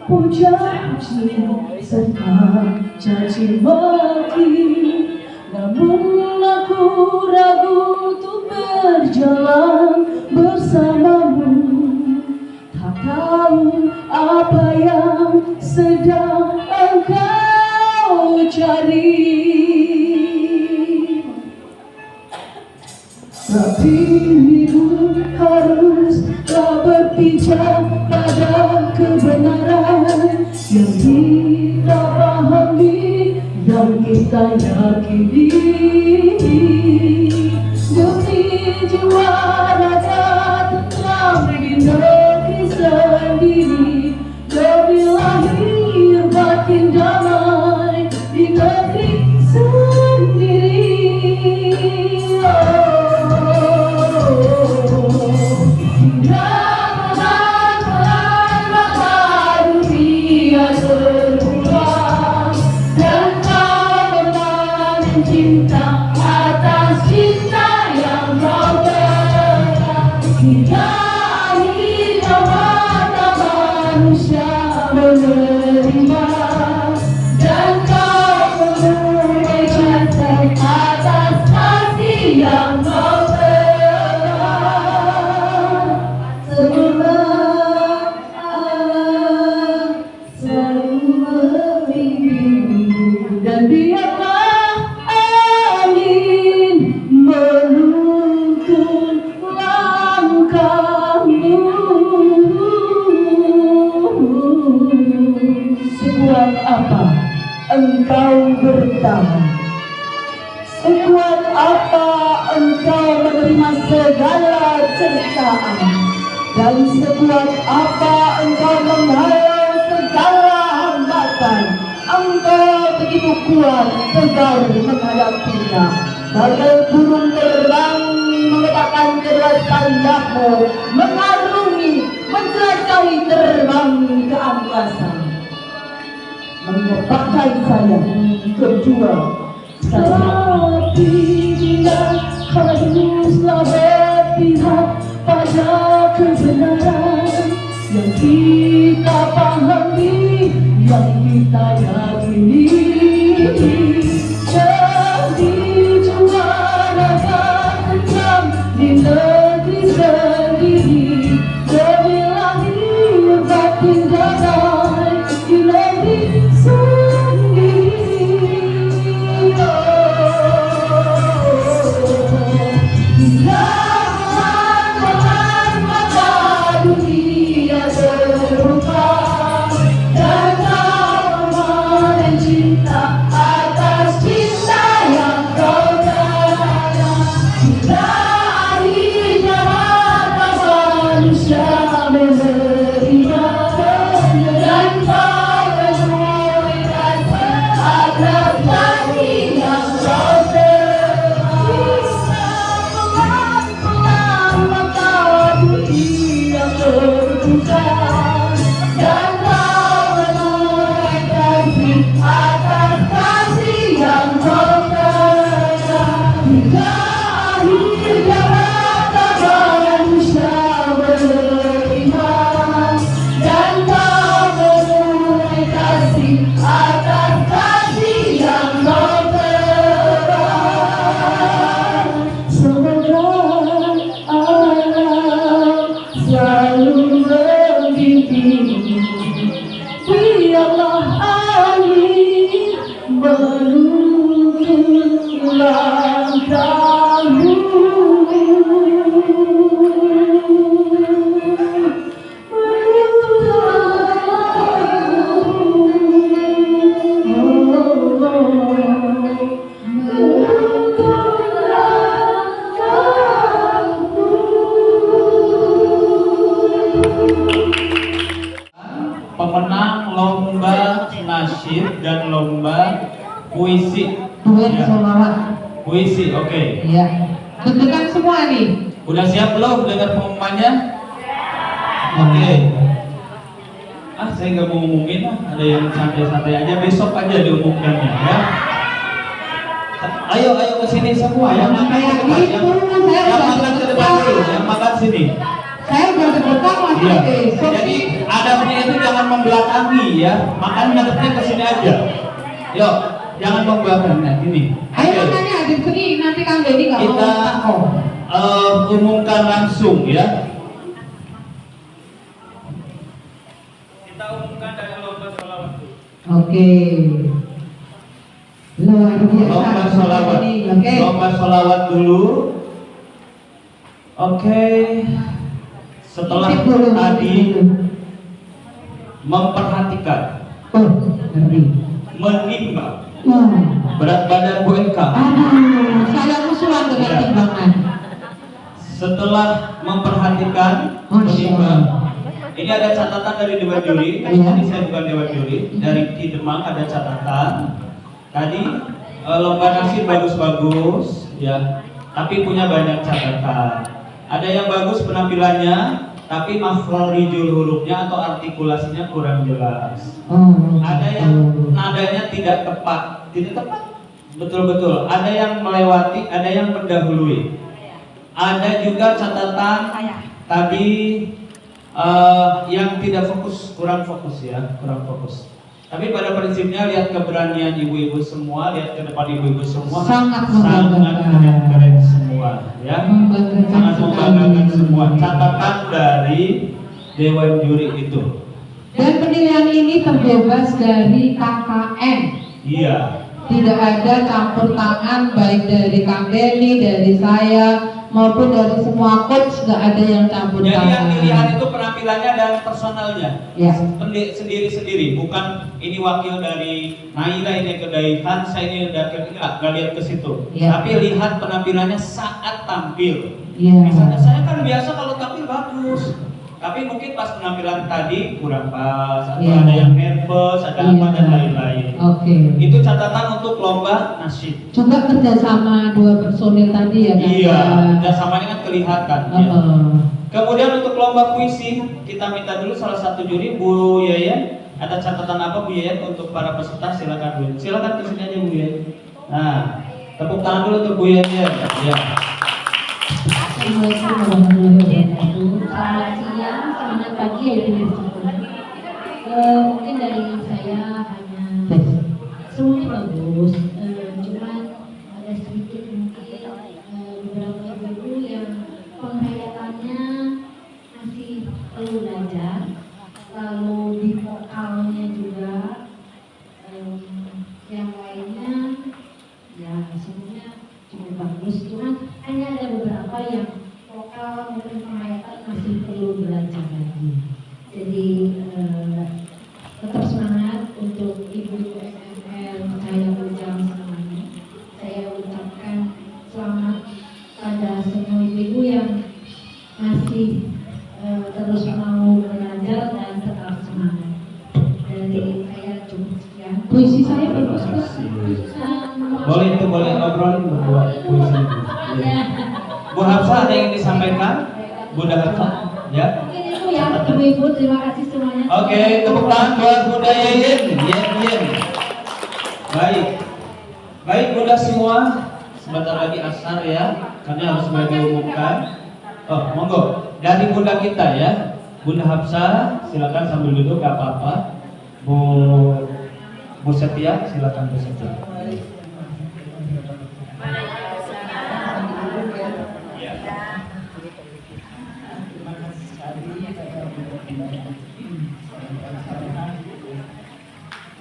puja-puji serta caci maki. Namun aku ragu untuk berjalan bersamamu. Tak tahu apa yang sedang Engkau cari, tapi hidup haruslah berpijak pada kebenaran yang kita pahami dan kita yakini. Demi jiwa raga tentram di negeri sendiri, demi lahir batin dan cinta atas cinta yang kau berikan. Hingga akhirnya mata manusia menerima, dan kau memenuhi cinta atas kasih yang kau berikan. Semoga Allah selalu membimbingmu, dan biarlah angin menuntun langkahmu. Sekuat apa engkau bertahan, sekuat apa engkau menerima segala cercaan, dan sekuat apa engkau menghalau segala hambatan, engkau begitu kuat tegar menghadapinya. Bagai burung terbang meletakkan kedua sayapmu, mengarungi, menjelajahi terbang ke angkasa, mengepakkan sayap kedua sayap. Tapi bila haruslah berpihak pada kebenaran yang kita pahami, yang kita yakini, jadi juara akan kejam di negeri sendiri, demi lahir batin damai di negeri sendiri. Jangan mata dunia terbuka, dan kau memenuhi cinta atas cinta yang kau berikan. Hingga akhirnya mata manusia menerima, dan kau memenuhi atas kasih yang kau berikan. Pelan-pelan mata dunia terbuka, dan kau memenuhi kasih atas kasih yang kau berikan. Hingga akhirnya mata manusia menerima, dan kau memenuhi kasih atas kasih yang kau berikan. Semoga Allah selalu membimbingmu, biarlah angin menuntun langkahmu. Pemenang lomba nasyid dan lomba puisi. Duet Ya. sholawat. Puisi, oke. Iya. Deg-degan semua nih. Udah siap belum dengar pengumumannya? Oke. Saya nggak mau ngumumin, ada yang santai-santai aja, besok aja diumumkannya ya. Ayo ke sini semua, yang makan ke depan, yang makan ke depan dulu, yang makan sini. Saya udah deg-degan masih Iya. besok. Jadi adabnya itu jangan membelakangi ya, makan ngadepnya ke sini aja. Yuk, jangan membelakangi. Nah, ini. Ayo Oke. makanya adik sini, nanti Kang Deddy nggak mau Kita takut. umumkan langsung ya. Kita umumkan dari lomba sholawat dulu. Oke. Luar biasa. Lomba sholawat. Oke. Lomba sholawat dulu. Oke. Setelah Titip dulu, tadi titip dulu. memperhatikan, Oh, ngeri. menimbang berat badan Bu Eka. Aduh, saya musuhan dengan Ya. timbangan. Setelah memperhatikan, Masya menimbang, Allah. ini ada catatan dari Dewan Juri. Iya. Ini saya bukan Dewan Juri, dari Ki Demang ada catatan. Tadi lomba nasyid bagus-bagus, ya, tapi punya banyak catatan. Ada yang bagus penampilannya, tapi makhorijul hurufnya atau artikulasinya kurang jelas. Oh, Ada yang nadanya tidak tepat, Betul-betul. Ada yang melewati, ada yang mendahului. Ada juga catatan tadi yang tidak fokus, kurang fokus ya, kurang fokus. Tapi pada prinsipnya lihat keberanian ibu-ibu semua, lihat ke depan ibu-ibu semua Sangat keren semua, ya. Sangat membanggakan semua. Catatan dari Dewan Juri itu. Dan penilaian ini terbebas dari KKN. Iya. Tidak ada campur tangan baik dari Kang Denny, dari saya maupun dari semua coach, nggak ada yang campur Jadi tangan. yang dilihat itu penampilannya dan personalnya. Ya. Sendiri-sendiri, bukan ini wakil dari Naila, ini ke dari Hansa, ini dari nggak lihat ke situ. Ya. Tapi lihat penampilannya saat tampil. Ya. Misalnya saya kan biasa kalau tampil bagus. Tapi mungkin pas penampilan tadi kurang pas, atau Iya. ada yang nervous, ada apa dan lain-lain. Oke. Itu catatan untuk lomba nasyid. Coba kerjasama dua personil tadi ya kan? Iya, kerjasamanya kan kelihatan. Ya. Kemudian untuk lomba puisi, kita minta dulu salah satu juri, Bu Yayan. Ada catatan apa Bu Yayan untuk para peserta? Silakan Bu. Silakan kesini aja Bu Yayan. Nah, tepuk tangan dulu untuk Bu Yayan. Ya. Assalamualaikum warahmatullahi wabarakatuh. Selamat siang, selamat pagi ya Ibu. Mungkin dari saya hanya semuanya bagus, cuman ada sedikit mungkin beberapa ibu yang penghayatannya masih perlu belajar. Lalu di vokalnya juga yang lainnya ya semuanya cukup bagus, cuman hanya ada beberapa yang vokal maupun penghayatan masih perlu belajar lagi. Jadi tetap semangat untuk ibu MMR Cahaya Kujang semuanya. Saya ucapkan selamat pada semua ibu yang masih terus mau belajar dan tetap semangat. Dari saya cukup sekian. Puisi saya bagus. Boleh itu boleh obrolin berdua puisi itu. Ya. Bu Hafsah ada yang disampaikan? Bunda Hafsah, ya. Mungkin itu ya ibu-ibu, terima kasih semuanya. Oke, tepuk tangan buat Bunda Yeyen. Yeyen. Baik. Baik Bunda semua, sebentar lagi asar ya, karena harus mulai diumumkan. Oh, monggo. Dari Bunda kita ya. Bunda Hafsah, silakan sambil duduk, gak apa-apa. Bu Setia, silakan Bu Setia.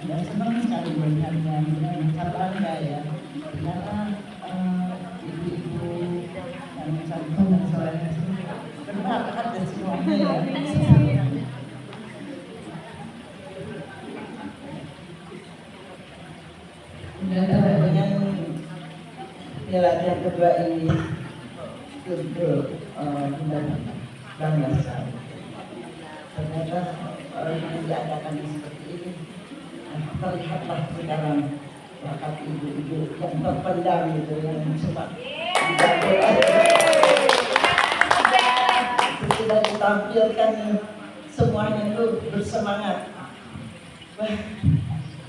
Dan senang sekali melihatnya mencatatnya ya, karena ibu-ibu yang mencatatkan suaranya benar ada semuanya ya. Dengan yang kedua ini betul benar bangga sekali. Ternyata orang yang diadakan seperti ini terlihatlah sekarang bakat ibu-ibu yang terpendam itu yang cuma sudah ditampilkan semuanya itu bersemangat. Wah,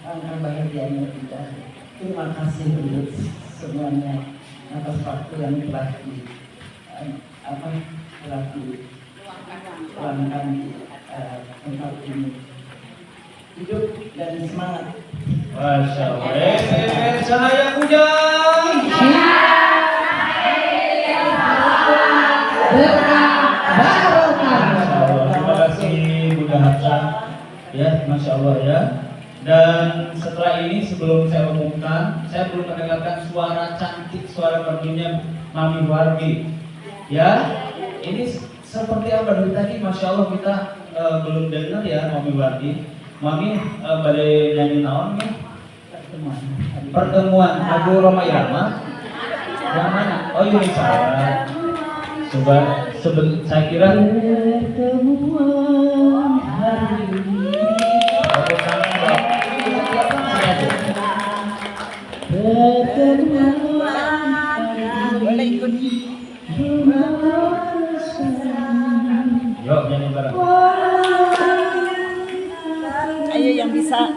angka bahagianya kita. Terima kasih untuk semuanya atas waktu yang telah diluangkan di tempat ini. Hidup dan semangat. Masya Allah. Cahaya Kujang. Terima kasih Bunda Hafsah. Ya, Masya Allah ya. Dan setelah ini sebelum saya umumkan, saya perlu mendengarkan suara cantik, suara merdunya Mami Wardi. Ya, ini seperti apa dari tadi? Masya Allah kita belum dengar ya Mami Wardi. Mami badai nyanyi naon nih? Pertemuan lagu Roma Irama. Yang mana? Oh Yuni Sarah. Coba saya kira pertemuan hari ini. Yuk nyanyi bareng. Ayo yang bisa.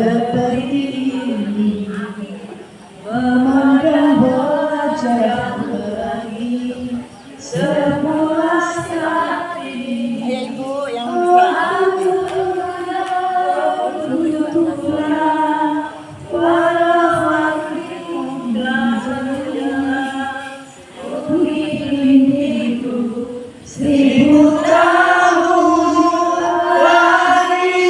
seperti ini, memandang wajah lagi sepuas hati. Ibu yang tutuplah para hatiku dan diriku 1000 tahun lagi.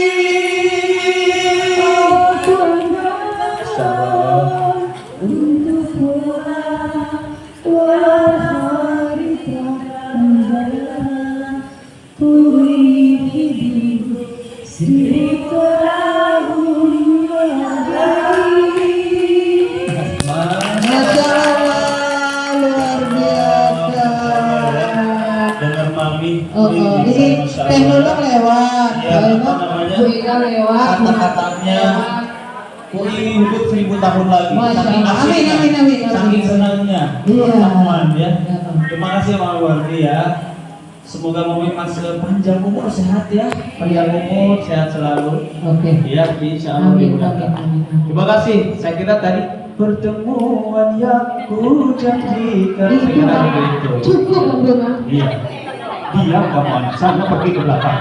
Untuk pulang hari menjalan pulih hidup 1000 tahun lagi. Masya Allah, luar biasa. Dengar mami. Ini Teh Nunung lewat, Ya, apa namanya? Bu Ida lewat, Kata-katanya Kui hidup 1000 tahun lagi. Masya Saking Allah. asiknya, Amin, amin, amin. saking senangnya. Iya. Pertemuan ya. Terima kasih ya Mami Wardi ya. Semoga Mami masih panjang umur, sehat ya. Panjang umur, sehat selalu. Oke. Ya, insya Allah Amin, dimudahkan. amin, amin. Terima kasih. Saya kira tadi pertemuan yang ku janjikan. Saya kira begitu. Cukup, Bang Dona. Iya. Diam kawan, sana pergi ke belakang.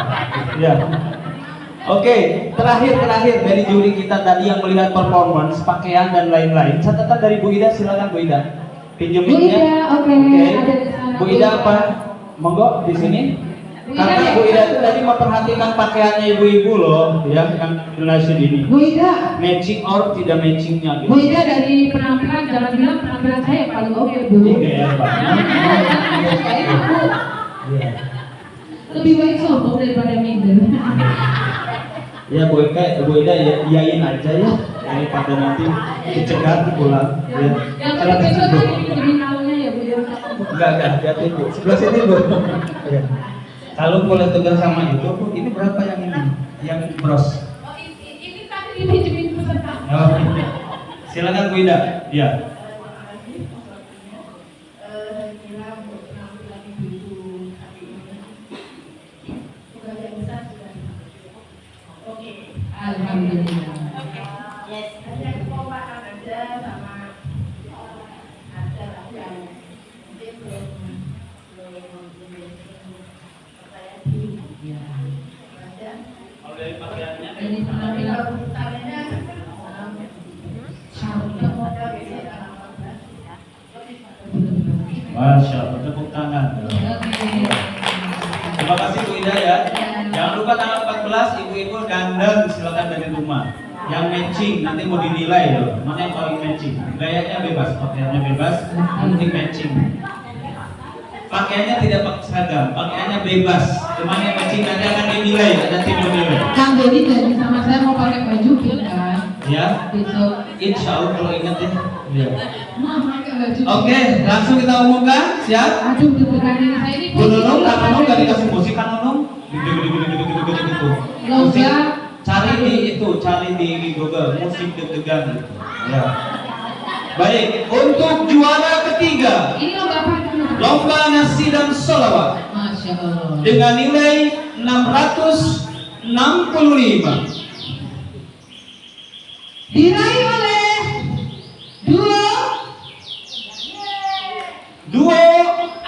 Ya. Oke, terakhir dari juri kita tadi yang melihat performance, pakaian dan lain-lain. Catatan dari Bu Ida, silakan Bu Ida. Pinjemin Bu ya. Ida, oke. Ada di sana. Bu Ida apa? Monggo di sini. Karena Bu Ida itu tadi memperhatikan pakaiannya ibu-ibu loh, ya, yang generasi ini. Bu Ida, Matching or tidak matchingnya gitu. Bu Ida dari penampilan jangan bilang penampilan saya yang paling oke, Bu. Iya, ya, Pak. Saya Bu. Iya. Lebih baik sombong daripada minder. Ya Bu Ida ya, iyain aja ya, daripada nanti dicegat pulang. Ya. Yang Silakan penting itu Bu. tadi pinjemin kalungnya ya, Bu. Enggak, hati-hati Bu. Sebelah sini Bu. Ya. Kalau boleh tegar sama itu, Bu, ini berapa yang ini? Yang bros. Oh, ini tadi dipinjemin peserta. Oh, silakan Bu Ida. Ya. Alhamdulillah. Ini penampilan Masya Allah, tepuk tangan. Terima kasih Bu Ida ya. Jangan lupa tanggal 14 ibu-ibu dandan silakan dari rumah. Yang matching nanti mau dinilai loh. Mana yang paling matching? Gayanya bebas, pakaiannya bebas, yang penting matching. Pakaiannya tidak pakai seragam, pakaiannya bebas. Cuman yang matching nanti akan dinilai, ada tim menilai. Kang Dedi janji sama saya mau pakai baju pink kan? Ya. Besok. Insya Allah kalau ingat ya. Ya. Mau pakai baju. Oke, langsung kita umumkan. Siap? Aduh, deg-degan ini saya ini. Bu Nunung, Kak Nunung gak dikasih musik kan Nunung? Gitu. Musik, cari di Google musik deg-degan gitu. Ya. Baik, untuk juara ketiga Ini lomba apa? lomba nasi dan sholawat Masya Allah. dengan nilai 665 Diraih oleh duo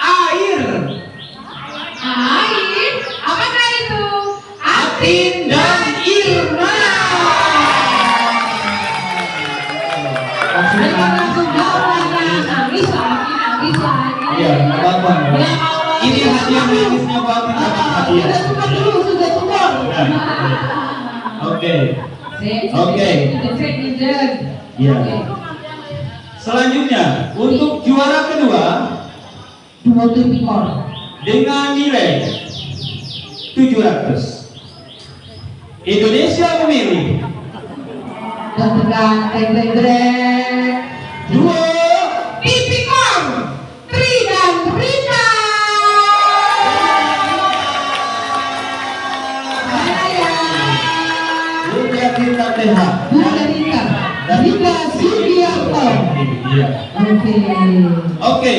air Air. Apakah itu? Atin dan Irma. Ayo langsung jawab nangis lagi. Iya, nggak apa-apa. Ya Allah. Ini hadiah manisnya Bu Atin dapat hadiah. Sudah cukup dulu, sudah cukup. Ya. Oke. Oke. Iya. Selanjutnya untuk juara kedua Dua tipikor. dengan nilai 700 Indonesia memilih Deg-degan, deg-deg. duo Tipikor. Tri dan Rita. Bunda Rita TH. Bunda Rita. Rita Sugiarto. Iya. Oke. Oke.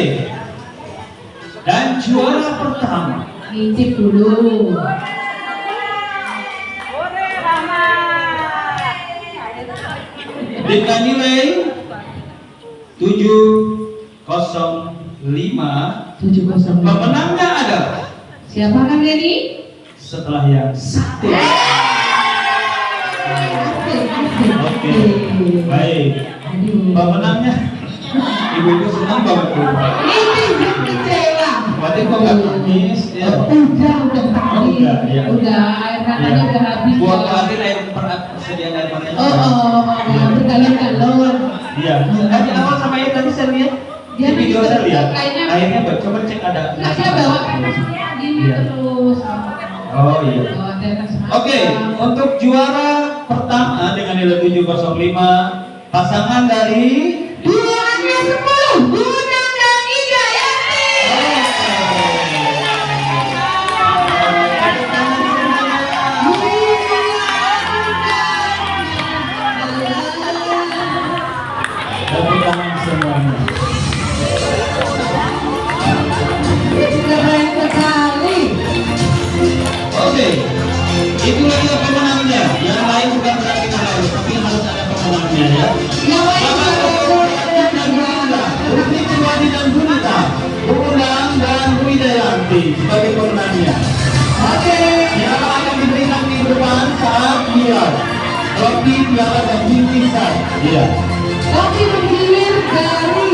Dan juara pertama Ngintip dulu. dengan nilai 705. 705. Pemenangnya adalah Siapa Kang Denny? setelah yang satu. Oke, baik. Pemenangnya ibu-ibu senang banget tuh. Ini kecewa. Berarti kok nggak nangis ya? Udah tadi. Udah, ya. Udah, air matanya udah habis. Buat khawatir persediaan air matanya. Ya, bergalon-galon. Iya. Tadi awal sama air tadi saya lihat. Dia Di video saya lihat. kayaknya Airnya coba cek ada. nggak dia bawa gini Iya. terus. Oh iya. Bawa di atas mata. Oke, untuk juara pertama dengan nilai 705 pasangan dari Juaranya 10, Gunung dan Hidayati. Tepuk tangan semuanya. Keren sekali. Oke, itulah dia pemenangnya. Yang lain sudah pernah kita lalu, tapi harus ada pemenangnya ya. Yang lain Putri Purwadi dan Gunita, Undang dan Bu Widayanti sebagai pemenangnya. Oke. Piala akan diberikan di depan saat viral. Roti, piala dan bingkisan. Iya. Kopi bergilir dari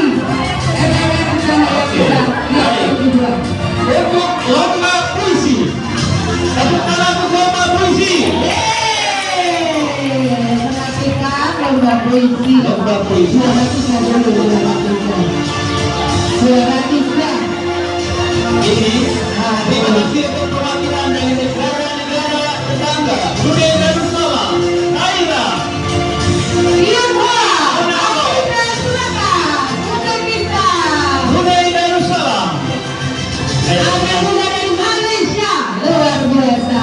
MMR Cahaya Kucang yang kedua. Untuk lomba puisi. Tepuk tangan untuk lomba puisi. Menantikan lomba puisi. Lomba puisi. Juara tiga dulu, lomba tiga. Juara tiga. Ini dimensi untuk perwakilan dari negara-negara tetangga Brunei Darussalam, Thailand, Tiongkok, Afrika Selatan, Uzbekistan. Brunei Darussalam. Ada juga dari Malaysia, luar biasa.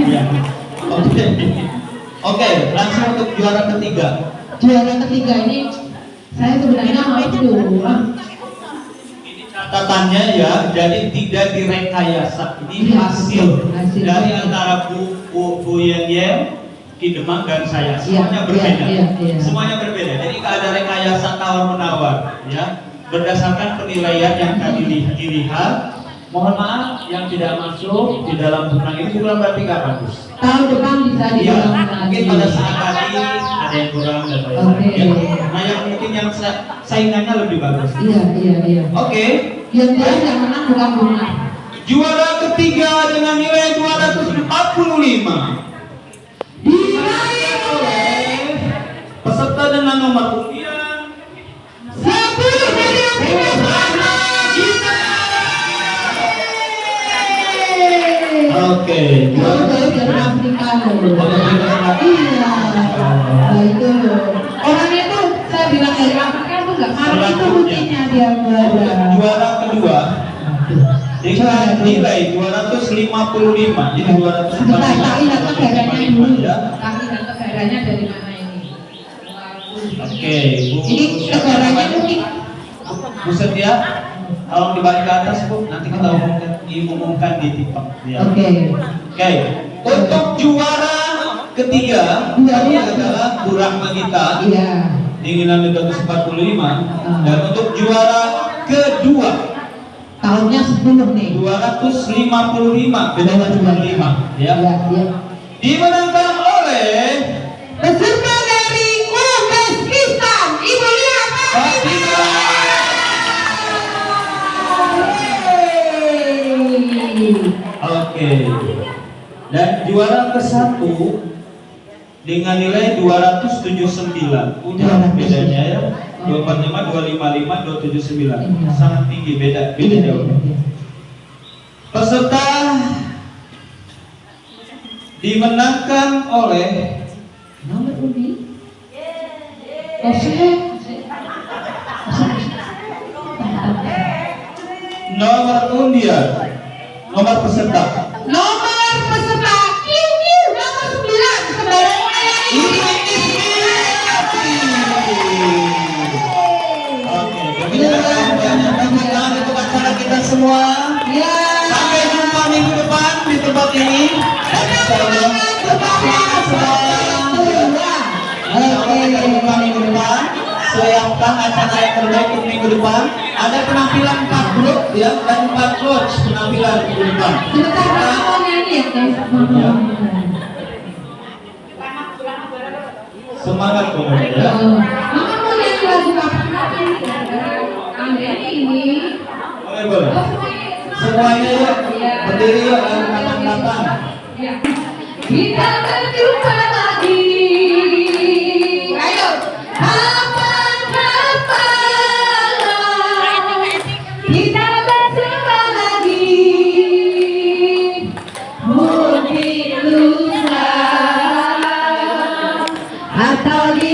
Iya. Oke, langsung untuk juara ketiga. Juara ketiga ini saya sebenarnya mau dulu. Catatannya ya, jadi tidak direkayasa. Ini Iya, hasil hasil. dari antara Bu Yen, Ki Demang dan saya. Semuanya Iya, berbeda. iya, iya. Semuanya berbeda. Jadi nggak ada rekayasa tawar-menawar, ya. Berdasarkan penilaian yang tadi dilihat. Mohon maaf yang tidak masuk di dalam benang ini bukan berarti nggak bagus. Tahun depan bisa Iya, diulang lagi. mungkin pada saat tadi ada yang kurang dan lain-lain. Oke. Ya. Nah, yang mungkin yang saingannya lebih bagus. Iya. Oke. Yang jelas yang menang bukan bunga. Juara ketiga dengan nilai 245 Diraih oleh peserta dengan nomor undian 10 miliar rupiah. Oke, Kalau saya dari Afrika loh. Iya. Nah itu orangnya tuh saya bilang dari Afrika tuh nggak marah itu buktinya dia berada. juara kedua dengan nilai 255. Jadi 245. Sebentar, tak lihat negaranya dulu. Ya. Tak lihat negaranya dari mana ini. Oke, Bu. Ini negaranya mungkin Buset ya. Tolong dibalik ke atas, Bu. Nanti kita umumkan di TikTok. Ya. oke. Oke, untuk juara ketiga ini adalah Bu Rahma Gita Iya. dengan nilai 245 dan untuk juara kedua Tahunnya 10 nih. 255 beda 25 ya. Iya. Dimenangkan oleh Peserta dari Uzbekistan, Ibu Lia Fatima. Oke. Dan juara ke-1 dengan nilai 279. Udah bedanya ya. 245, 255, 279. Sangat tinggi, beda jauh. Peserta dimenangkan oleh Nomor undi. Oke. nomor undian, nomor peserta. Nomor peserta QQ nomor 9 kembali Oke, tepuk tangan untuk acara kita semua. Ya. Sampai jumpa minggu depan di tempat ini. Dan insya Allah, Minggu depan siapkan acara yang terbaik untuk minggu depan. Ada penampilan 4 grup ya dan 4 coach penampilan minggu depan. Sebentar, Bapak mau nyanyi ya, guys? Ya. Semangat pokoknya ya. Mama mau nyanyi lagu apa? Ini. Boleh boleh. Semuanya yuk berdiri yuk dalam kapan-kapan. Kita berjumpa lagi. Ayo. Kapan-kapan kita berjumpa lagi. Mungkin lusa atau di